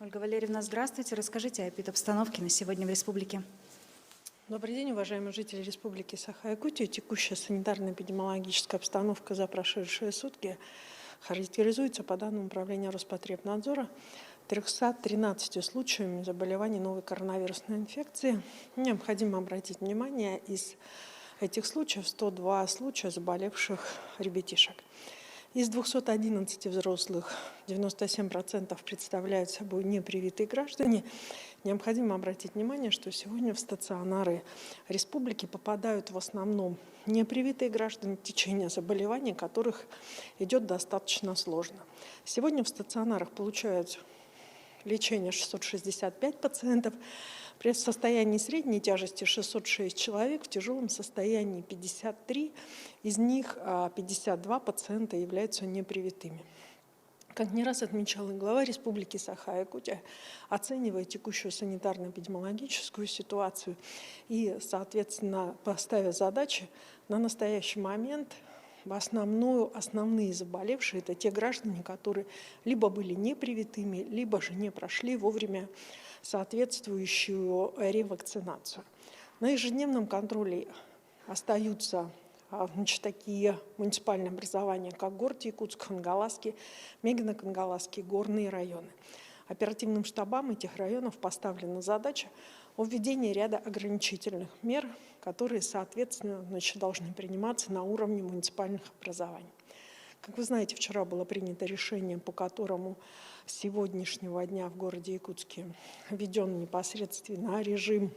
Ольга Валерьевна, здравствуйте. Расскажите о эпидобстановке на сегодня в республике. Добрый день, уважаемые жители Республики Саха-Якутия. Текущая санитарно-эпидемиологическая обстановка за прошедшие сутки характеризуется по данным Управления Роспотребнадзора 313 случаями заболеваний новой коронавирусной инфекции. Необходимо обратить внимание, из этих случаев 102 случая заболевших ребятишек. Из 211 взрослых 97% представляют собой непривитые граждане. Необходимо обратить внимание, что сегодня в стационары республики попадают в основном непривитые граждане, течение заболеваний которых идет достаточно сложно. Сегодня в стационарах получают лечение 665 пациентов, при состоянии средней тяжести 606 человек, в тяжелом состоянии 53, из них 52 пациента являются непривитыми. Как не раз отмечала глава Республики Саха-Якутия, оценивая текущую санитарно-эпидемиологическую ситуацию и, соответственно, поставя задачи, на настоящий момент основные заболевшие – это те граждане, которые либо были непривитыми, либо же не прошли вовремя соответствующую ревакцинацию. На ежедневном контроле остаются такие муниципальные образования, как город Якутск, Хангаласский, Мегино-Кангаласский, горные районы. Оперативным штабам этих районов поставлена задача о введении ряда ограничительных мер, которые, соответственно, должны приниматься на уровне муниципальных образований. Как вы знаете, вчера было принято решение, по которому с сегодняшнего дня в городе Якутске введен непосредственно режим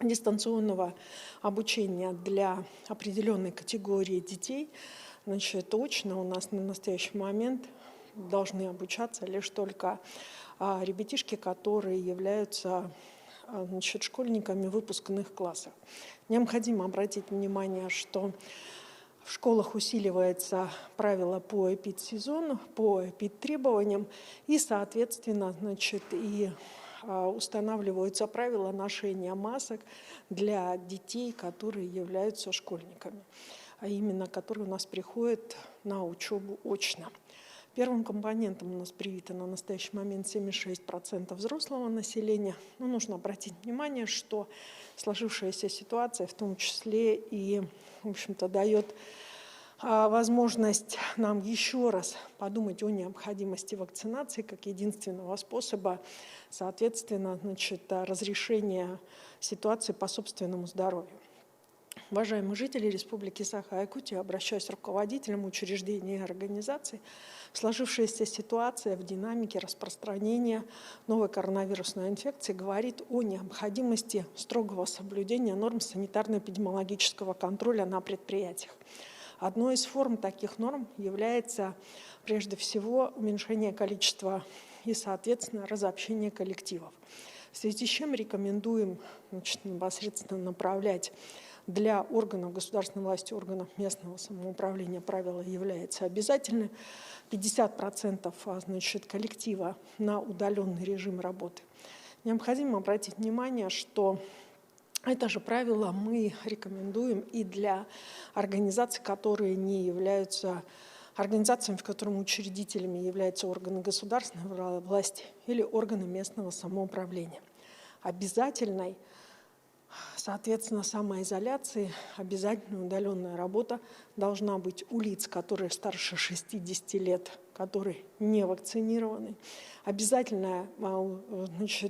дистанционного обучения для определенной категории детей. Очно у нас на настоящий момент должны обучаться лишь только ребятишки, которые являются школьниками выпускных классов. Необходимо обратить внимание, что в школах усиливается правило по эпидсезону, по эпидтребованиям, и, соответственно, устанавливаются правила ношения масок для детей, которые являются школьниками, а именно которые у нас приходят на учебу очно. Первым компонентом у нас привито на настоящий момент 76% взрослого населения. Но нужно обратить внимание, что сложившаяся ситуация в том числе и, в общем-то, дает возможность нам еще раз подумать о необходимости вакцинации как единственного способа, соответственно, разрешения ситуации по собственному здоровью. Уважаемые жители Республики Саха-Якутия, обращаюсь к руководителям учреждений и организаций, сложившаяся ситуация в динамике распространения новой коронавирусной инфекции говорит о необходимости строгого соблюдения норм санитарно-эпидемиологического контроля на предприятиях. Одной из форм таких норм является, прежде всего, уменьшение количества и, соответственно, разобщение коллективов. В связи с чем рекомендуем непосредственно направлять для органов государственной власти, органов местного самоуправления правило является обязательным. 50% коллектива на удаленный режим работы. Необходимо обратить внимание, что это же правило мы рекомендуем и для организаций, которые не являются организациями, в которых учредителями являются органы государственной власти или органы местного самоуправления. Обязательной, соответственно, самоизоляции, обязательно удаленная работа должна быть у лиц, которые старше 60 лет, которые не вакцинированы. Обязательная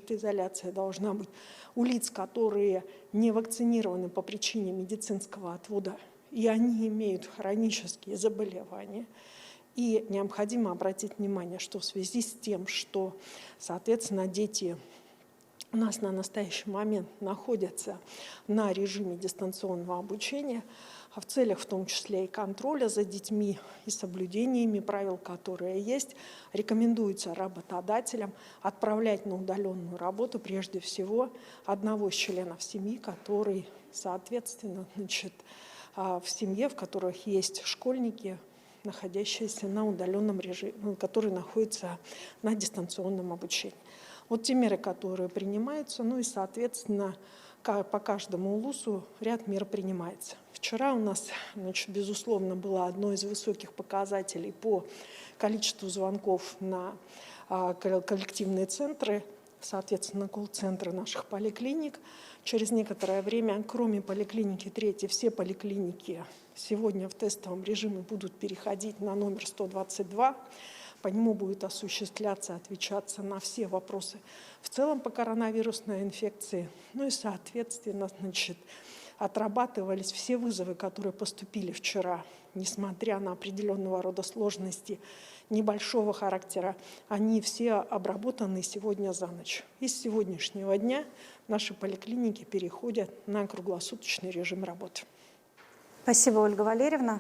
изоляция должна быть у лиц, которые не вакцинированы по причине медицинского отвода, и они имеют хронические заболевания. И необходимо обратить внимание, что в связи с тем, что, соответственно, дети у нас на настоящий момент находятся на режиме дистанционного обучения, в целях в том числе и контроля за детьми и соблюдениями правил, которые есть, рекомендуется работодателям отправлять на удаленную работу прежде всего одного из членов семьи, который, соответственно, в семье, в которых есть школьники, находящиеся на удаленном режиме, которые находятся на дистанционном обучении. Вот те меры, которые принимаются, и, соответственно, по каждому УЛУСу ряд мер принимается. Вчера у нас, безусловно, было одно из высоких показателей по количеству звонков на коллективные центры, соответственно, колл-центры наших поликлиник. Через некоторое время, кроме поликлиники 3, все поликлиники сегодня в тестовом режиме будут переходить на номер 122. По нему будет осуществляться, отвечаться на все вопросы в целом по коронавирусной инфекции. Ну и, соответственно, отрабатывались все вызовы, которые поступили вчера, несмотря на определенного рода сложности небольшого характера, они все обработаны сегодня за ночь. И с сегодняшнего дня наши поликлиники переходят на круглосуточный режим работы. Спасибо, Ольга Валерьевна.